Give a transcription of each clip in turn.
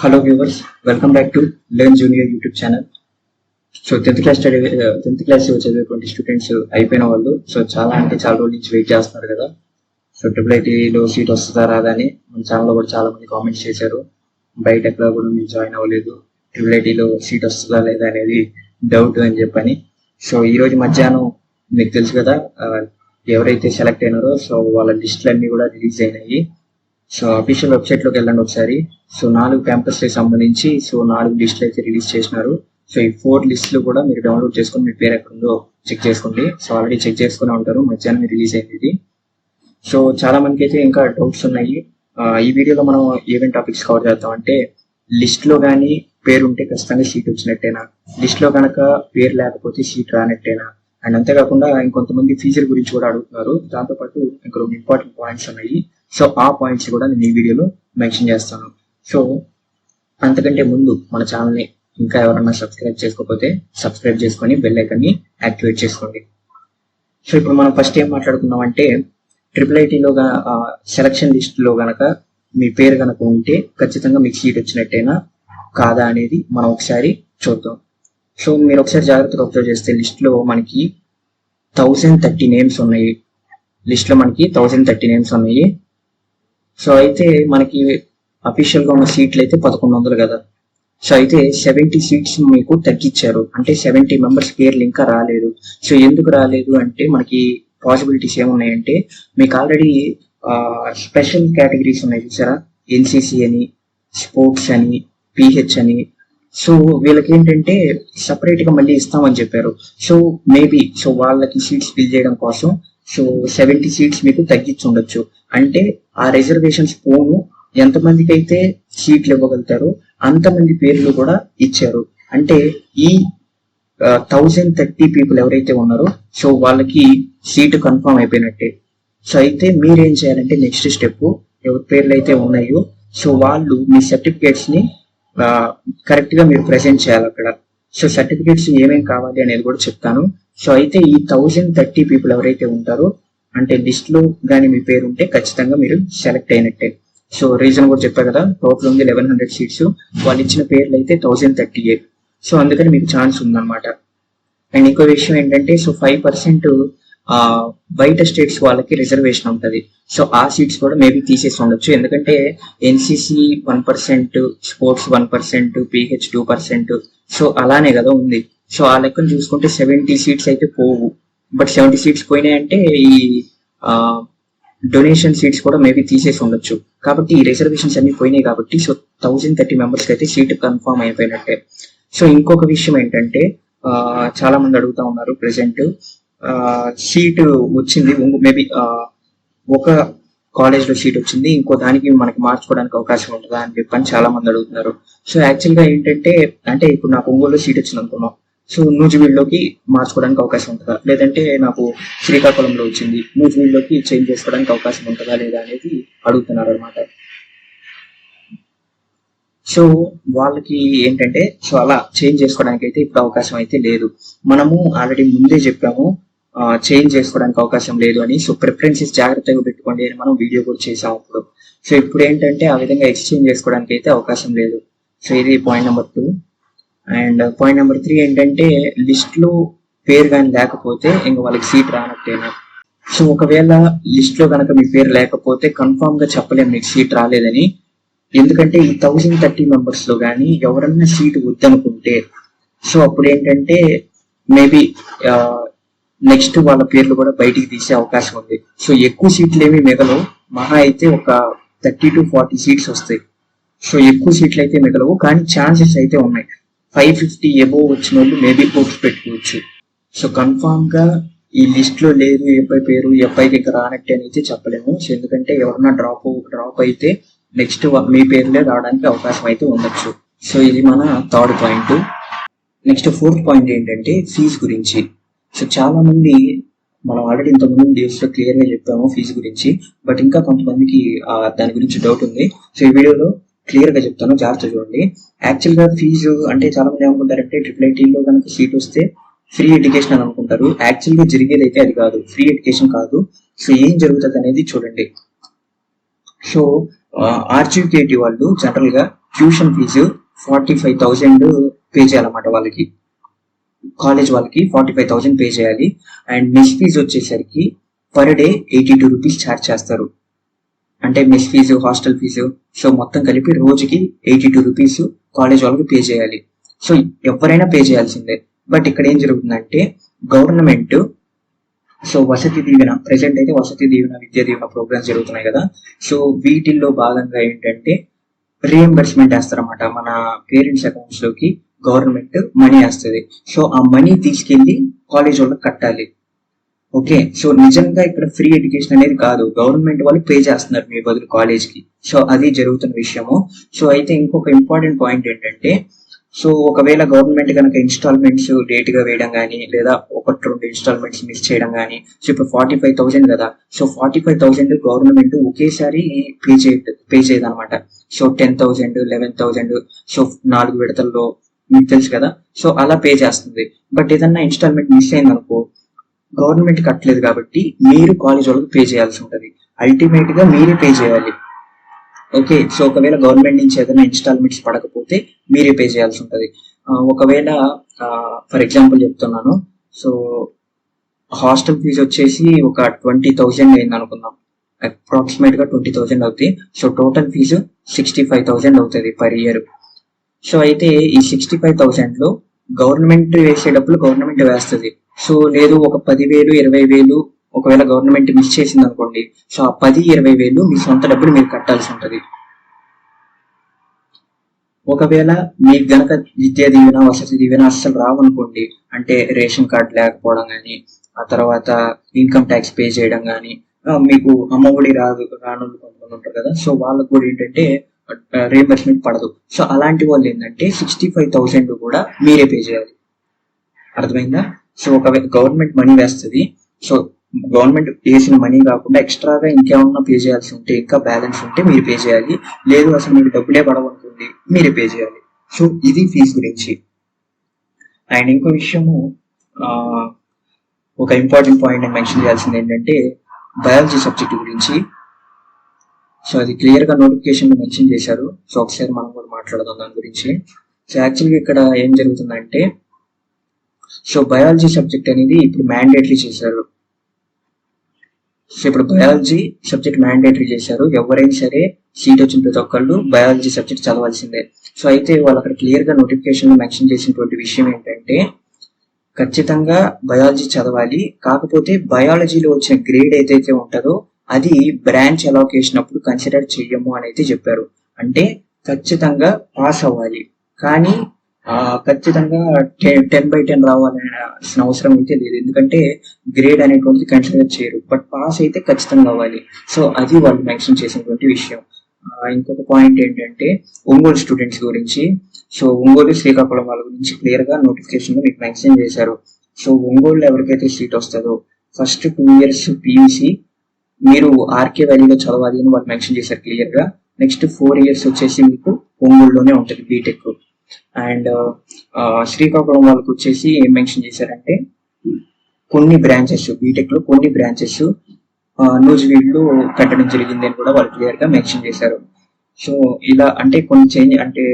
Hello viewers, welcome back to LearnJunior YouTube channel. So 10th class చదివేటువంటి students అయిపోయిన వాళ్ళు చాలా రోజుల నుంచి వెయిట్ చేస్తున్నారు కదా. సో IIITలో సీట్ వస్తుందా రాదా అని మన ఛానల్లో కూడా చాలా మంది కామెంట్స్ చేశారు. బయట ఎక్కడ కూడా మీరు జాయిన్ అవ్వలేదు, IIITలో సీట్ వస్తుందా లేదా అనేది డౌట్ అని చెప్పని. సో ఈ రోజు మధ్యాహ్నం మీకు తెలుసు కదా, ఎవరైతే సెలెక్ట్ అయినారో సో వాళ్ళ లిస్టులన్నీ కూడా రిలీజ్ అయినాయి. సో అఫీషియల్ వెబ్సైట్ లోకి వెళ్ళండి ఒకసారి. సో 4 క్యాంపస్లకు సంబంధించి 4 లిస్టులు అయితే రిలీజ్ చేసినారు. సో ఈ 4 లిస్టులు కూడా మీరు డౌన్లోడ్ చేసుకుని మీ పేరు ఎక్కడుందో చెక్ చేసుకోండి. సో ఆల్రెడీ చెక్ చేసుకుని ఉంటారు, మధ్యాహ్నం రిలీజ్ అయింది ఇది. సో చాలా మందికి అయితే ఇంకా డౌట్స్ ఉన్నాయి. ఈ వీడియోలో మనం ఏమేమి టాపిక్స్ కవర్ చేద్దాం అంటే, లిస్ట్ లో కానీ పేరు ఉంటే ఖచ్చితంగా సీట్ వచ్చినట్టేనా, లిస్ట్ లో కనుక పేరు లేకపోతే సీట్ రానట్టేనా, అండ్ అంతేకాకుండా ఇంకొంతమంది ఫీజుల గురించి కూడా అడుగుతున్నారు. దాంతోపాటు ఇంకా 2 ఇంపార్టెంట్ పాయింట్స్ ఉన్నాయి. సో ఆ పాయింట్స్ కూడా నేను ఈ వీడియోలో మెన్షన్ చేస్తాను. సో అంతకంటే ముందు మన ఛానల్ని ఇంకా ఎవరన్నా సబ్స్క్రైబ్ చేసుకోకపోతే సబ్స్క్రైబ్ చేసుకొని బెల్ ఐకాన్ ని యాక్టివేట్ చేసుకోండి. సో ఇప్పుడు మనం ఫస్ట్ ఏం మాట్లాడుకుందాం అంటే, IIITలో సెలక్షన్ లిస్ట్ లో గనక మీ పేరు గనక ఉంటే ఖచ్చితంగా మీకు సీట్ వచ్చినట్టేనా కాదా అనేది మనం ఒకసారి చూద్దాం. సో మీరు ఒకసారి జాగ్రత్తగా అబ్జర్వ్ చేస్తే లిస్ట్ లో మనకి 1030 నేమ్స్ ఉన్నాయి. లిస్ట్ లో మనకి 1030 నేమ్స్ ఉన్నాయి. సో అయితే మనకి అఫీషియల్ గా ఉన్న సీట్లు అయితే 1100 కదా. సో అయితే 70 సీట్స్ మీకు తగ్గించారు, అంటే 70 మెంబర్స్ పేర్లు ఇంకా రాలేదు. సో ఎందుకు రాలేదు అంటే, మనకి పాసిబిలిటీస్ ఏమున్నాయంటే, మీకు ఆల్రెడీ స్పెషల్ కేటగిరీస్ ఉన్నాయి చూసారా, ఎన్సిసి అని, స్పోర్ట్స్ అని, పిహెచ్ అని. సో వీళ్ళకి ఏంటంటే సపరేట్ గా మళ్ళీ ఇస్తామని చెప్పారు. సో మేబీ సో వాళ్ళకి సీట్స్ ఫిల్ చేయడం కోసం సో 70 సీట్స్ మీకు తగ్గించి ఉండొచ్చు. అంటే ఆ రిజర్వేషన్స్ పోను ఎంతమందికి అయితే సీట్లు ఇవ్వగలుగుతారో అంతమంది పేర్లు కూడా ఇచ్చారు. అంటే ఈ 1030 పీపుల్ ఎవరైతే ఉన్నారో సో వాళ్ళకి సీటు కన్ఫర్మ్ అయిపోయినట్టే. సో అయితే మీరేం చేయాలంటే, నెక్స్ట్ స్టెప్ ఎవరి పేర్లు అయితే ఉన్నాయో సో వాళ్ళు మీ సర్టిఫికేట్స్ ని కరెక్ట్ గా మీరు ప్రెజెంట్ చేయాలి అక్కడ. సో సర్టిఫికేట్స్ ఏమేమి కావాలి అనేది కూడా చెప్తాను. సో అయితే ఈ 1030 పీపుల్ ఎవరైతే ఉంటారో, అంటే లిస్ట్ లో కానీ మీ పేరు ఉంటే ఖచ్చితంగా మీరు సెలెక్ట్ అయినట్టే. సో రీజన్ కూడా చెప్పా కదా, టోటల్ ఉంది 1100 సీట్స్, వాళ్ళు ఇచ్చిన పేర్లు అయితే 1038. సో అందుకని మీకు ఛాన్స్ ఉందన్నమాట. అండ్ ఇంకో విషయం ఏంటంటే, సో 5% బయట స్టేట్స్ వాళ్ళకి రిజర్వేషన్ ఉంటుంది. సో ఆ సీట్స్ కూడా మేబీ తీసేసి ఉండొచ్చు, ఎందుకంటే ఎన్సిసి 1%, స్పోర్ట్స్ 1%, పిహెచ్ 2%. సో అలానే కదా ఉంది. సో ఆ లెక్కను చూసుకుంటే 70 సీట్స్ అయితే పోవు. బట్ 70 సీట్స్ పోయినాయంటే ఈ డొనేషన్ సీట్స్ కూడా మేబీ తీసేసి ఉండొచ్చు. కాబట్టి ఈ రిజర్వేషన్స్ అన్ని పోయినాయి కాబట్టి సో 1030 మెంబర్స్ కి అయితే సీట్ కన్ఫర్మ్ అయిపోయినట్టే. సో ఇంకొక విషయం ఏంటంటే, చాలా మంది అడుగుతా ఉన్నారు, ప్రెసెంట్ సీటు వచ్చింది, మేబీ ఒక కాలేజ్ లో సీట్ వచ్చింది, ఇంకో దానికి మనకి మార్చుకోవడానికి అవకాశం ఉంటుందా అని చెప్పని చాలా మంది అడుగుతున్నారు. సో యాక్చువల్ గా ఏంటంటే, అంటే ఇప్పుడు నాకు ఒంగోలులో సీట్ వచ్చింది అనుకున్నాం, సో నూజివీడులోకి మార్చుకోవడానికి అవకాశం ఉంటుందా, లేదంటే నాకు శ్రీకాకుళంలో వచ్చింది నూజివీడులోకి చేంజ్ చేసుకోవడానికి అవకాశం ఉంటుందా లేదా అనేది అడుగుతున్నారు అనమాట. సో వాళ్ళకి ఏంటంటే, సో అలా చేంజ్ చేసుకోవడానికి అయితే ఇప్పుడు అవకాశం అయితే లేదు. మనము ఆల్రెడీ ముందే చెప్పాము చేంజ్ చేసుకోవడానికి అవకాశం లేదు అని. సో ప్రిఫరెన్సెస్ జాగ్రత్తగా పెట్టుకోండి అని మనం వీడియో కూడా చేసాం అప్పుడు. సో ఇప్పుడు ఏంటంటే ఆ విధంగా ఎక్స్చేంజ్ చేసుకోవడానికి అయితే అవకాశం లేదు. సో ఇది point number 2. And point number 3 ఏంటంటే, లిస్ట్ లో పేరు కానీ లేకపోతే ఇంకా వాళ్ళకి సీట్ రానట్టేనా. సో ఒకవేళ లిస్ట్ లో కనుక మీ పేరు లేకపోతే కన్ఫామ్ గా చెప్పలేము మీకు సీట్ రాలేదని. ఎందుకంటే ఈ 1030 మెంబర్స్ లో కానీ ఎవరన్నా సీట్ వద్దనుకుంటే సో అప్పుడు ఏంటంటే మేబీ నెక్స్ట్ వాళ్ళ పేర్లు కూడా బయటికి తీసే అవకాశం ఉంది. సో ఎక్కువ సీట్లు ఏమి మిగలవు, మహా అయితే ఒక 30 to 40 సీట్స్ వస్తాయి. సో ఎక్కువ సీట్లు అయితే మిగలవు, కానీ ఛాన్సెస్ అయితే ఉన్నాయి. 550 ఎబోవ్ వచ్చిన వాళ్ళు మేబీ హోప్స్ పెట్టుకోవచ్చు. సో కన్ఫామ్ గా ఈ లిస్ట్ లో లేదు ఎఫ్ఐ పేరు, ఎఫ్ఐకి ఇంకా రానట్టే అయితే చెప్పలేము. సో ఎందుకంటే ఎవరన్నా డ్రాప్ అయితే నెక్స్ట్ మీ పేర్లే రావడానికి అవకాశం అయితే ఉండొచ్చు. సో ఇది మన 3rd point. Next 4th point ఏంటంటే, ఫీజు గురించి. సో చాలా మంది మనం ఆల్రెడీ ఇంతకుముందు డేస్ లో క్లియర్ గా చెప్పాము ఫీజు గురించి, బట్ ఇంకా కొంతమందికి దాని గురించి డౌట్ ఉంది. సో ఈ వీడియోలో క్లియర్ గా చెప్తాను, జాగ్రత్త చూడండి. యాక్చువల్ గా ఫీజు అంటే చాలా మంది ఏమనుకుంటారంటే, IIITలో కనుక సీట్ వస్తే ఫ్రీ ఎడ్యుకేషన్ అని అనుకుంటారు. యాక్చువల్ గా జరిగేది అయితే అది కాదు, ఫ్రీ ఎడ్యుకేషన్ కాదు. సో ఏం జరుగుతుంది అనేది చూడండి. సో ఆర్జీకేటీ వాళ్ళు జనరల్ గా ట్యూషన్ ఫీజు 45,000 పే చేయాలన్నమాట వాళ్ళకి, కాలేజ్ వాళ్ళకి 45,000 పే చేయాలి. అండ్ మెస్ ఫీజు వచ్చేసరికి పర్ డే 82 రూపీస్ ఛార్జ్ చేస్తారు. అంటే mess fee, hostel fee, so మొత్తం కలిపి రోజుకి 82 రూపీస్ కాలేజ్ వాళ్ళకి పే చేయాలి. సో ఎవరైనా పే చేయాల్సిందే. బట్ ఇక్కడ ఏం జరుగుతుందంటే government so Vasathi Deevena, present అయితే వసతి దీవెన, విద్యా దీవెన ప్రోగ్రామ్స్ జరుగుతున్నాయి కదా, సో వీటిల్లో భాగంగా ఏంటంటే రీఎంబర్స్మెంట్ వేస్తారన్నమాట. మన పేరెంట్స్ అకౌంట్స్ లోకి గవర్నమెంట్ మనీ వేస్తుంది. సో ఆ మనీ తీసుకెళ్లి కాలేజ్ వాళ్ళకి కట్టాలి. ఓకే, సో నిజంగా ఇక్కడ ఫ్రీ ఎడ్యుకేషన్ అనేది కాదు, గవర్నమెంట్ వాళ్ళు పే చేస్తున్నారు మీ బదులు కాలేజ్ కి. సో అది జరుగుతున్న విషయము. సో అయితే ఇంకొక ఇంపార్టెంట్ పాయింట్ ఏంటంటే, సో ఒకవేళ గవర్నమెంట్ కనుక ఇన్స్టాల్మెంట్స్ లేట్ గా వేయడం కానీ, లేదా 1-2 ఇన్స్టాల్మెంట్స్ మిస్ చేయడం కానీ, సో ఇప్పుడు 45,000 కదా, సో 45,000 గవర్నమెంట్ ఒకేసారి పే చేయదు అనమాట. సో 10,000, 11,000, సో 4 విడతల్లో, మీకు తెలుసు కదా, సో అలా పే చేస్తుంది. బట్ ఏదన్నా ఇన్స్టాల్మెంట్ మిస్ అయింది అనుకో, గవర్నమెంట్ కట్టలేదు కాబట్టి మీరు కాలేజ్ వాళ్ళకి పే చేయాల్సి ఉంటుంది. అల్టిమేట్ గా మీరే పే చేయాలి. ఓకే, సో ఒకవేళ గవర్నమెంట్ నుంచి ఏదైనా ఇన్స్టాల్మెంట్స్ పడకపోతే మీరే పే చేయాల్సి ఉంటుంది. ఒకవేళ ఫర్ ఎగ్జాంపుల్ చెప్తున్నాను, సో హాస్టల్ ఫీజు వచ్చేసి ఒక 20,000 అయింది అనుకుందాం, అప్రాక్సిమేట్ గా 20,000 అవుతుంది. సో టోటల్ ఫీజు 65,000 అవుతుంది పర్ ఇయర్. సో అయితే ఈ 65,000 లో గవర్నమెంట్ వేసేటప్పుడు గవర్నమెంట్ వేస్తుంది. సో లేదు ఒక 10,000, 20,000 ఒకవేళ గవర్నమెంట్ మిస్ చేసింది అనుకోండి, సో ఆ 10-20,000 మీ సొంత డబ్బులు మీరు కట్టాల్సి ఉంటుంది. ఒకవేళ మీకు గనక విద్యా దీవెన, వసతి దీవెన అస్సలు రావనుకోండి, అంటే రేషన్ కార్డ్ లేకపోవడం కానీ, ఆ తర్వాత ఇన్కమ్ ట్యాక్స్ పే చేయడం కానీ, మీకు అమ్మఒడి రాను కొంతమంది ఉంటారు కదా, సో వాళ్ళకు కూడా ఏంటంటే రీఎంబర్స్మెంట్ పడదు. సో అలాంటి వాళ్ళు ఏంటంటే 65,000 కూడా మీరే పే చేయాలి. అర్థమైందా? సో ఒకవేళ గవర్నమెంట్ మనీ వేస్తుంది, సో గవర్నమెంట్ వేసిన మనీ కాకుండా ఎక్స్ట్రాగా ఇంకేమన్నా పే చేయాల్సి ఉంటే, ఇంకా బ్యాలెన్స్ ఉంటే మీరు పే చేయాలి. లేదు అసలు మీకు డబ్బులే పడవనుకోండి, మీరే పే చేయాలి. సో ఇది ఫీజు గురించి. అండ్ ఇంకో విషయము, ఒక ఇంపార్టెంట్ పాయింట్ నేను మెన్షన్ చేయాల్సింది ఏంటంటే బయాలజీ సబ్జెక్ట్ గురించి. సో అది క్లియర్ గా నోటిఫికేషన్ లో మెన్షన్ చేశారు. సో ఒకసారి మనం కూడా మాట్లాడదాం దాని గురించి. సో యాక్చువల్గా ఇక్కడ ఏం జరుగుతుందంటే, సో బయాలజీ సబ్జెక్ట్ అనేది ఇప్పుడు మ్యాండేటరీ చేశారు. సో ఇప్పుడు బయాలజీ సబ్జెక్ట్ మ్యాండేటరీ చేశారు. ఎవరైనా సరే సీట్ వచ్చిన ప్రతి ఒక్కళ్ళు బయాలజీ సబ్జెక్ట్ చదవాల్సిందే. సో అయితే వాళ్ళు అక్కడ క్లియర్ గా నోటిఫికేషన్ లో మెన్షన్ చేసినటువంటి విషయం ఏంటంటే, ఖచ్చితంగా బయాలజీ చదవాలి. కాకపోతే బయాలజీలో వచ్చిన గ్రేడ్ ఏదైతే ఉంటుందో అది బ్రాంచ్ అలొకేషన్ అప్పుడు కన్సిడర్ చెయ్యము అని అయితే చెప్పారు. అంటే ఖచ్చితంగా పాస్ అవ్వాలి, కానీ ఖచ్చితంగా 10/10 రావాల్సిన అవసరం అయితే లేదు. ఎందుకంటే గ్రేడ్ అనేటువంటిది కన్సిడర్ చేయరు, బట్ పాస్ అయితే ఖచ్చితంగా అవ్వాలి. సో అది వాళ్ళు మెన్షన్ చేసినటువంటి విషయం. ఇంకొక పాయింట్ ఏంటంటే ఒంగోలు స్టూడెంట్స్ గురించి. సో ఒంగోలు, శ్రీకాకుళం వాళ్ళ గురించి క్లియర్ గా నోటిఫికేషన్ లో మీకు మెన్షన్ చేశారు. సో ఒంగోలులో ఎవరికైతే సీట్ వస్తుందో ఫస్ట్ 2 years పీయూసీ మీరు ఆర్కే వ్యాలీలో చదవాలి అని వాళ్ళు మెన్షన్ చేశారు క్లియర్ గా. నెక్స్ట్ 4 years వచ్చేసి మీకు ఒంగోలులోనే ఉంటుంది బీటెక్. అండ్ శ్రీకాకుళం వాళ్ళకి వచ్చేసి ఏం మెన్షన్ చేశారంటే, కొన్ని బ్రాంచెస్ బీటెక్ లో కొన్ని బ్రాంచెస్ నూజివీడులో కట్టడం జరిగింది అని కూడా వాళ్ళు క్లియర్ గా మెన్షన్ చేశారు. సో ఇలా అంటే కొన్ని చేంజ్, అంటే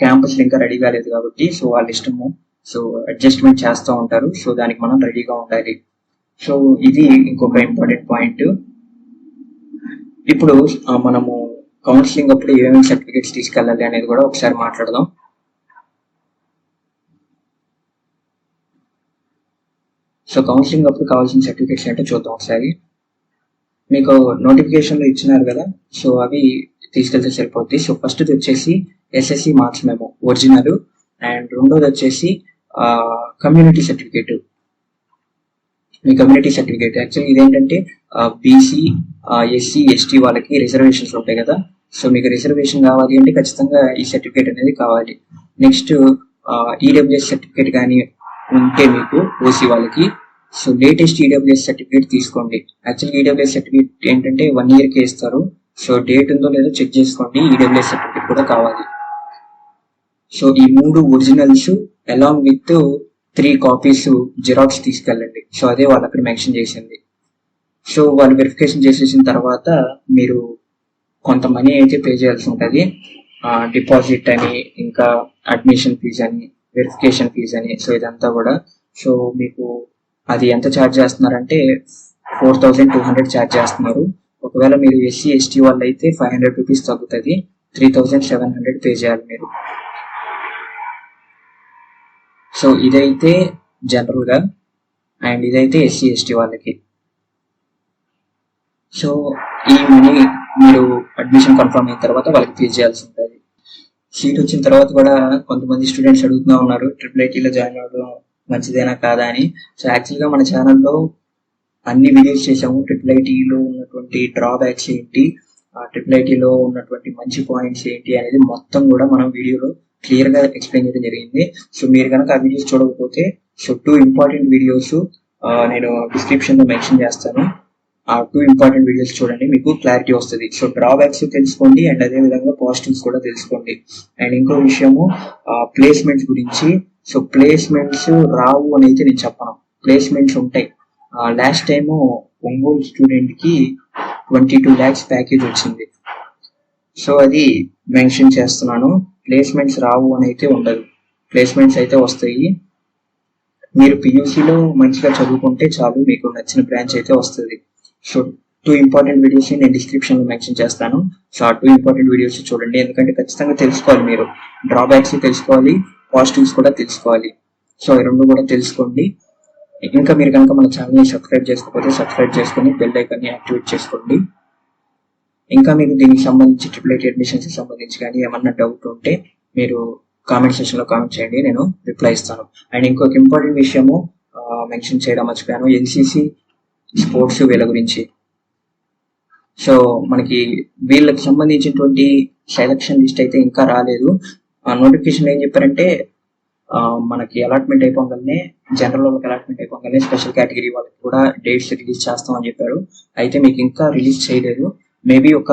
క్యాంపస్ ఇంకా రెడీ కాలేదు కాబట్టి సో వాళ్ళ ఇష్టము, సో అడ్జస్ట్మెంట్ చేస్తూ ఉంటారు. సో దానికి మనం రెడీగా ఉండాలి. సో ఇది ఇంకొక ఇంపార్టెంట్ పాయింట్. ఇప్పుడు మనము కౌన్సిలింగ్ అప్పుడు ఏమేమి సర్టిఫికేట్స్ తీసుకెళ్ళాలి అనేది కూడా ఒకసారి మాట్లాడదాం. సో కౌన్సిలింగ్ అప్పుడు కావాల్సిన సర్టిఫికేట్స్ ఏంటో చూద్దాం ఒకసారి. మీకు నోటిఫికేషన్ లో ఇచ్చినారు కదా, సో అవి తీసుకెళ్తే సరిపోద్ది. సో ఫస్ట్ వచ్చేసి SSC marks memo original, and రెండోది వచ్చేసి కమ్యూనిటీ సర్టిఫికేట్. మీ కమ్యూనిటీ సర్టిఫికేట్ యాక్చువల్లీ ఇదేంటంటే బీసీ, ఎస్సీ, ఎస్టీ వాళ్ళకి రిజర్వేషన్స్ ఉంటాయి కదా, సో మీకు రిజర్వేషన్ కావాలి అంటే ఖచ్చితంగా ఈ సర్టిఫికేట్ అనేది కావాలి. నెక్స్ట్ ఈడబ్ల్యూఎస్ సర్టిఫికేట్ కానీ ఉంటే మీకు ఓసీ వాళ్ళకి, సో లేటెస్ట్ ఈడబ్ల్యూఎస్ సర్టిఫికేట్ తీసుకోండి. యాక్చువల్గా ఈడబ్ల్యూఎస్ సర్టిఫికేట్ ఏంటంటే 1 year కే ఇస్తారు. సో డేట్ ఉందో లేదో చెక్ చేసుకోండి. ఈడబ్ల్యూఎస్ సర్టిఫికేట్ కూడా కావాలి. సో ఈ 3 originals along with 3 copies xerox తీసుకెళ్ళండి. సో అదే వాళ్ళు అక్కడ మెన్షన్ చేసింది. సో వాళ్ళు వెరిఫికేషన్ చేసేసిన తర్వాత మీరు కొంత మనీ అయితే పే చేయాల్సి ఉంటుంది. డిపాజిట్ అని, ఇంకా అడ్మిషన్ ఫీజ్ అని, వెరిఫికేషన్ ఫీజ్ అని, సో ఇదంతా కూడా. సో మీకు అది ఎంత ఛార్జ్ చేస్తున్నారంటే 4200 ఛార్జ్ చేస్తున్నారు. ఒకవేళ మీరు ఎస్సీ ఎస్టీ వాళ్ళు అయితే 500 రూపీస్ తగ్గుతుంది, 3700 పే చేయాలి మీరు. సో ఇదైతే జనరల్గా, అండ్ ఇదైతే ఎస్సీ ఎస్టీ వాళ్ళకి. సో ఈ మనీ మీరు అడ్మిషన్ కన్ఫర్మ్ అయిన తర్వాత వాళ్ళకి పే చేయాల్సి ఉంటుంది. సీట్ వచ్చిన తర్వాత కూడా కొంతమంది స్టూడెంట్స్ అడుగుతూ ఉన్నారు IIITలో జాయిన్ అవ్వడం మంచిదేనా కాదా అని. సో యాక్చువల్గా మన ఛానల్లో అన్ని వీడియోస్ చేసాము. IIITలో ఉన్నటువంటి డ్రాబ్యాక్స్ ఏంటి, IIITలో ఉన్నటువంటి మంచి పాయింట్స్ ఏంటి అనేది మొత్తం కూడా మనం వీడియోలో క్లియర్గా ఎక్స్ప్లెయిన్ చేయడం జరిగింది. సో మీరు కనుక ఆ వీడియోస్ చూడకపోతే, సో 2 ఇంపార్టెంట్ వీడియోస్ నేను డిస్క్రిప్షన్లో మెన్షన్ చేస్తాను. ఆ 2 ఇంపార్టెంట్ వీడియోస్ చూడండి, మీకు క్లారిటీ వస్తుంది. సో డ్రాబ్యాక్స్ తెలుసుకోండి, అండ్ అదే విధంగా పాజిటివ్స్ కూడా తెలుసుకోండి. అండ్ ఇంకో విషయము ప్లేస్మెంట్స్ గురించి. సో ప్లేస్మెంట్స్ రావు అని అయితే నేను చెప్పను, ప్లేస్మెంట్స్ ఉంటాయి. లాస్ట్ టైము ఒంగోలు స్టూడెంట్ కి 22 lakhs ప్యాకేజ్ వచ్చింది. సో అది మెన్షన్ చేస్తున్నాను. ప్లేస్మెంట్స్ రావు అని అయితే ఉండదు, ప్లేస్మెంట్స్ అయితే వస్తాయి. మీరు పియూసీలో మంచిగా చదువుకుంటే చాలు, మీకు నచ్చిన బ్రాంచ్ అయితే వస్తుంది. సో 2 ఇంపార్టెంట్ వీడియోస్ నేను డిస్క్రిప్షన్లో మెన్షన్ చేస్తాను. సో ఆ 2 ఇంపార్టెంట్ వీడియోస్ చూడండి, ఎందుకంటే ఖచ్చితంగా తెలుసుకోవాలి మీరు. డ్రాబ్యాక్స్ తెలుసుకోవాలి, పాజిటివ్స్ కూడా తెలుసుకోవాలి. సో ఈ 2 కూడా తెలుసుకోండి. ఇంకా మీరు కనుక మన ఛానల్ని సబ్స్క్రైబ్ చేసుకోకపోతే సబ్స్క్రైబ్ చేసుకొని బెల్ ఐకాన్ని యాక్టివేట్ చేసుకోండి. ఇంకా మీకు దీనికి సంబంధించి IIIT అడ్మిషన్స్ సంబంధించి కానీ ఏమన్నా డౌట్ ఉంటే మీరు కామెంట్ సెక్షన్లో కామెంట్ చేయండి, నేను రిప్లై ఇస్తాను. అండ్ ఇంకొక ఇంపార్టెంట్ విషయము మెన్షన్ చేయడం మర్చిపోయాను, ఎన్సీసీ స్పోర్ట్స్ వీళ్ళ గురించి. సో మనకి వీళ్ళకి సంబంధించినటువంటి సెలక్షన్ లిస్ట్ అయితే ఇంకా రాలేదు. నోటిఫికేషన్ ఏం చెప్పారంటే మనకి అలాట్మెంట్ అయిపోగానే, జనరల్ వాళ్ళకి అలాట్మెంట్ అయిపోగానే స్పెషల్ కేటగిరీ వాళ్ళకి కూడా డేట్స్ రిలీజ్ చేస్తామని చెప్పారు. అయితే మీకు ఇంకా రిలీజ్ చేయలేదు. మేబీ ఒక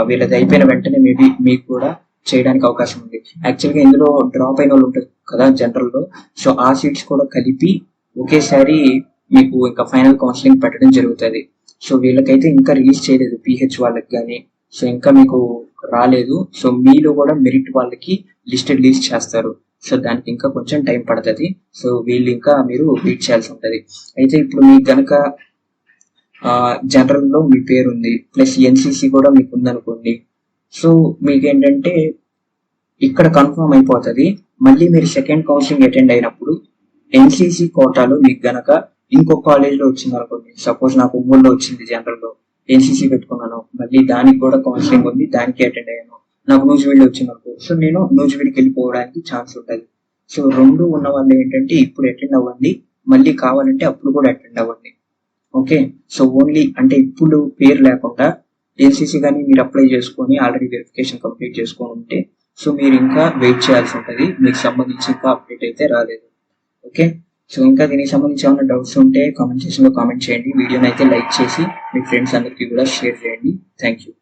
వీళ్ళది అయిపోయిన వెంటనే మేబీ మీకు కూడా చేయడానికి అవకాశం ఉంది. యాక్చువల్గా ఇందులో డ్రాప్ అయిన వాళ్ళు ఉంటుంది కదా జనరల్లో, సో ఆ సీట్స్ కూడా కలిపి ఒకేసారి మీకు ఇంకా ఫైనల్ కౌన్సిలింగ్ పెట్టడం జరుగుతుంది. సో వీళ్ళకైతే ఇంకా రిలీజ్ చేయలేదు, పిహెచ్ వాళ్ళకి కానీ. సో ఇంకా మీకు రాలేదు. సో మీలో కూడా మెరిట్ వాళ్ళకి లిస్ట్ రిలీజ్ చేస్తారు. సో దానికి ఇంకా కొంచెం టైం పడుతుంది. సో వీళ్ళు ఇంకా మీరు వెయిట్ చేయాల్సి ఉంటుంది. అయితే ఇప్పుడు మీకు కనుక జనరల్లో మీ పేరు ఉంది, ప్లస్ ఎన్సీసీ కూడా మీకు ఉందనుకోండి. సో మీకు ఏంటంటే ఇక్కడ కన్ఫర్మ్ అయిపోతుంది. మళ్ళీ మీరు సెకండ్ కౌన్సిలింగ్ అటెండ్ అయినప్పుడు ఎన్సీసీ కోటాలో మీకు గనక ఇంకో కాలేజ్లో వచ్చింది అనుకోండి, సపోజ్ నాకు ఒంగోలులో వచ్చింది జనరల్లో, ఎన్సీసీ పెట్టుకున్నాను, మళ్ళీ దానికి కూడా కౌన్సిలింగ్ ఉంది, దానికి అటెండ్ అయ్యాను, నాకు నూజివీడులో వచ్చింది అనుకో, సో నేను నూజివీడికి వెళ్ళిపోవడానికి ఛాన్స్ ఉంటుంది. సో 2 ఉన్న వాళ్ళు ఏంటంటే ఇప్పుడు అటెండ్ అవ్వండి, మళ్ళీ కావాలంటే అప్పుడు కూడా అటెండ్ అవ్వండి. ఓకే, సో ఓన్లీ అంటే ఇప్పుడు పేరు లేకుండా ఎన్సీసీ కానీ మీరు అప్లై చేసుకొని ఆల్రెడీ వెరిఫికేషన్ కంప్లీట్ చేసుకొని ఉంటే, సో మీరు ఇంకా వెయిట్ చేయాల్సి ఉంటుంది. మీకు సంబంధించి ఇంకా అప్డేట్ అయితే రాలేదు. ఓకే, సో ఇంకా దీనికి సంబంధించి ఏమైనా డౌట్స్ ఉంటే కామెంట్ సెక్షన్లో కామెంట్ చేయండి. వీడియోని అయితే లైక్ చేసి మీ ఫ్రెండ్స్ అందరికీ కూడా షేర్ చేయండి. Thank you.